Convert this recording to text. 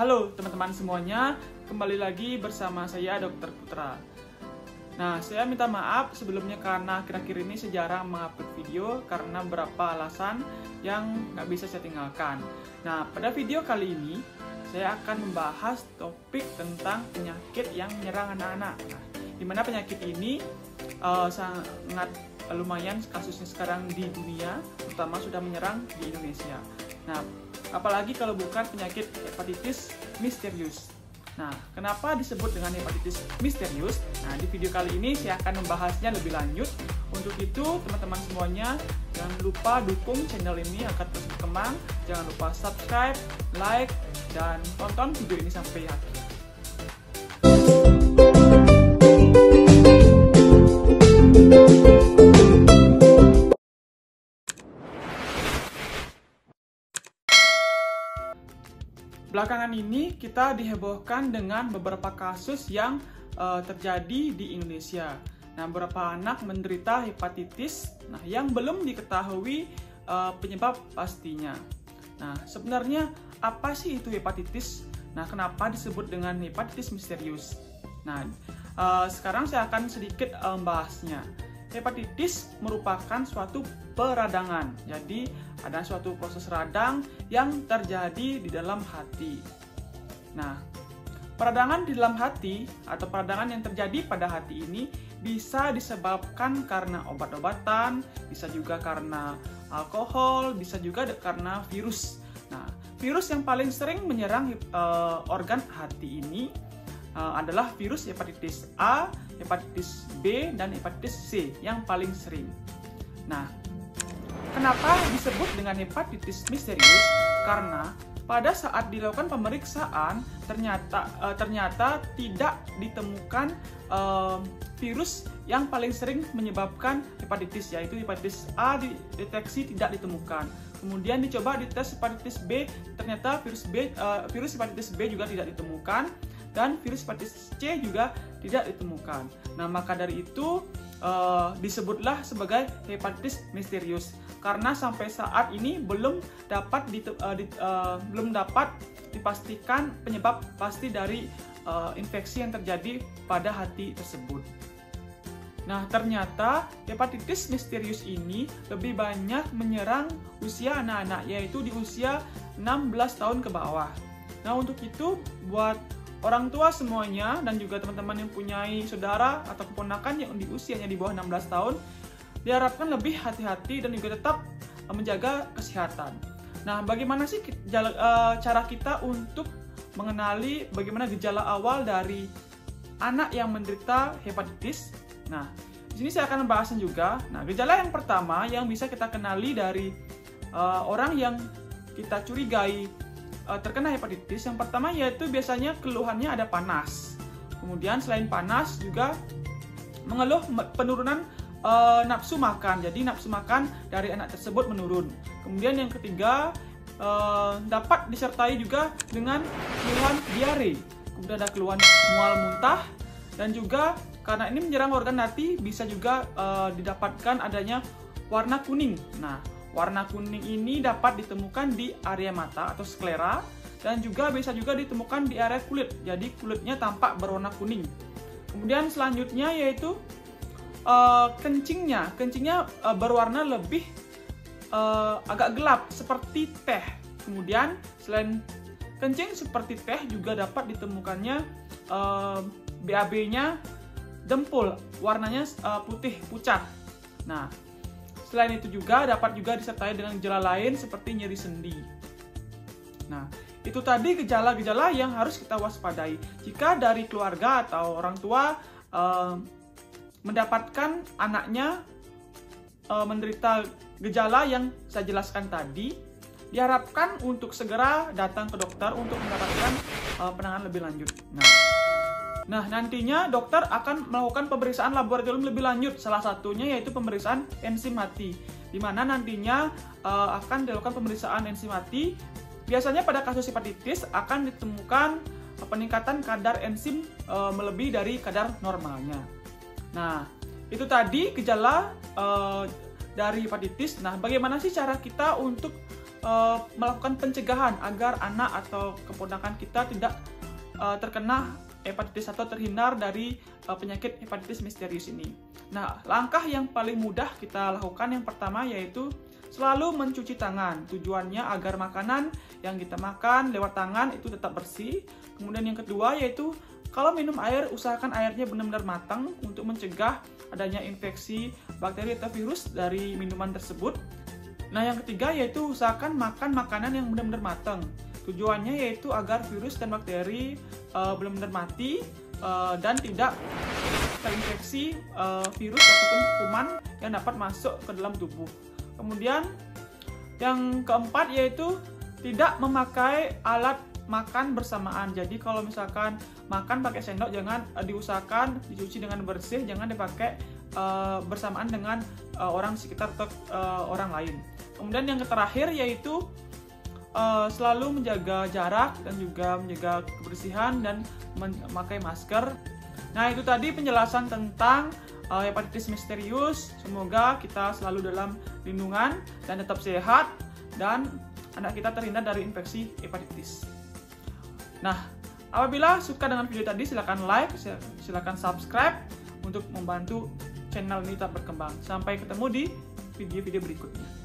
Halo teman-teman semuanya, kembali lagi bersama saya Dr. Putra. Nah, saya minta maaf sebelumnya karena akhir-akhir ini saya jarang mengupload video karena beberapa alasan yang nggak bisa saya tinggalkan. Nah, pada video kali ini saya akan membahas topik tentang penyakit yang menyerang anak-anak. Nah, di mana penyakit ini sangat lumayan kasusnya sekarang di dunia, terutama sudah menyerang di Indonesia. Nah, apalagi kalau bukan penyakit hepatitis misterius. Nah, kenapa disebut dengan hepatitis misterius? Nah, di video kali ini saya akan membahasnya lebih lanjut. Untuk itu, teman-teman semuanya, jangan lupa dukung channel ini agar terus berkembang. Jangan lupa subscribe, like, dan tonton video ini sampai akhir. Belakangan ini kita dihebohkan dengan beberapa kasus yang terjadi di Indonesia. Nah, beberapa anak menderita hepatitis, yang belum diketahui penyebab pastinya. Nah, sebenarnya apa sih itu hepatitis? Nah, kenapa disebut dengan hepatitis misterius? Nah, sekarang saya akan sedikit membahasnya. Hepatitis merupakan suatu peradangan. Jadi, ada suatu proses radang yang terjadi di dalam hati. Nah, peradangan di dalam hati atau peradangan yang terjadi pada hati ini bisa disebabkan karena obat-obatan, bisa juga karena alkohol, bisa juga karena virus. Nah, virus yang paling sering menyerang organ hati ini adalah virus hepatitis A, hepatitis B, dan hepatitis C yang paling sering. Nah, kenapa disebut dengan hepatitis misterius? Karena pada saat dilakukan pemeriksaan ternyata tidak ditemukan virus yang paling sering menyebabkan hepatitis, yaitu hepatitis A dideteksi tidak ditemukan. Kemudian dicoba dites hepatitis B, ternyata virus hepatitis B juga tidak ditemukan, dan virus hepatitis C juga tidak ditemukan. Nah, maka dari itu disebutlah sebagai hepatitis misterius karena sampai saat ini belum dapat dipastikan penyebab pasti dari infeksi yang terjadi pada hati tersebut. Nah, ternyata hepatitis misterius ini lebih banyak menyerang usia anak-anak, yaitu di usia 16 tahun ke bawah. Nah, untuk itu buat orang tua semuanya dan juga teman-teman yang punya saudara atau keponakan yang di usianya di bawah 16 tahun diharapkan lebih hati-hati dan juga tetap menjaga kesehatan. Nah, bagaimana sih cara kita untuk mengenali bagaimana gejala awal dari anak yang menderita hepatitis? Nah, di sini saya akan membahasnya juga. Nah, gejala yang pertama yang bisa kita kenali dari orang yang kita curigai terkena hepatitis, yang pertama yaitu biasanya keluhannya ada panas. Kemudian selain panas juga mengeluh penurunan nafsu makan. Jadi nafsu makan dari anak tersebut menurun. Kemudian yang ketiga dapat disertai juga dengan keluhan diare. Kemudian ada keluhan mual muntah, dan juga karena ini menyerang organ hati bisa juga didapatkan adanya warna kuning. Nah, warna kuning ini dapat ditemukan di area mata atau sklera, dan juga bisa juga ditemukan di area kulit. Jadi kulitnya tampak berwarna kuning. Kemudian selanjutnya yaitu kencingnya berwarna lebih agak gelap seperti teh. Kemudian selain kencing seperti teh juga dapat ditemukannya BAB-nya dempul, warnanya putih pucat. Nah, selain itu juga dapat juga disertai dengan gejala lain seperti nyeri sendi. Nah, itu tadi gejala-gejala yang harus kita waspadai. Jika dari keluarga atau orang tua mendapatkan anaknya menderita gejala yang saya jelaskan tadi, diharapkan untuk segera datang ke dokter untuk mendapatkan penanganan lebih lanjut. Nah, nantinya dokter akan melakukan pemeriksaan laboratorium lebih lanjut. Salah satunya yaitu pemeriksaan enzim hati, di mana nantinya akan dilakukan pemeriksaan enzim hati. Biasanya pada kasus hepatitis akan ditemukan peningkatan kadar enzim melebihi dari kadar normalnya. Nah, itu tadi gejala dari hepatitis. Nah, bagaimana sih cara kita untuk melakukan pencegahan agar anak atau keponakan kita tidak terkena hepatitis atau terhindar dari penyakit hepatitis misterius ini. Nah, langkah yang paling mudah kita lakukan yang pertama yaitu selalu mencuci tangan. Tujuannya agar makanan yang kita makan lewat tangan itu tetap bersih. Kemudian yang kedua yaitu kalau minum air, usahakan airnya benar-benar matang untuk mencegah adanya infeksi bakteri atau virus dari minuman tersebut. Nah, yang ketiga yaitu usahakan makan makanan yang benar-benar matang. Tujuannya yaitu agar virus dan bakteri benar-benar mati dan tidak terinfeksi virus ataupun kuman yang dapat masuk ke dalam tubuh. Kemudian yang keempat yaitu tidak memakai alat makan bersamaan. Jadi kalau misalkan makan pakai sendok, jangan diusahakan dicuci dengan bersih, jangan dipakai bersamaan dengan orang sekitar atau orang lain. Kemudian yang terakhir yaitu selalu menjaga jarak dan juga menjaga kebersihan dan memakai masker. Nah, itu tadi penjelasan tentang hepatitis misterius. Semoga kita selalu dalam lindungan dan tetap sehat dan anak kita terhindar dari infeksi hepatitis. Nah, apabila suka dengan video tadi, silakan like, silakan subscribe untuk membantu channel ini tetap berkembang. Sampai ketemu di video-video berikutnya.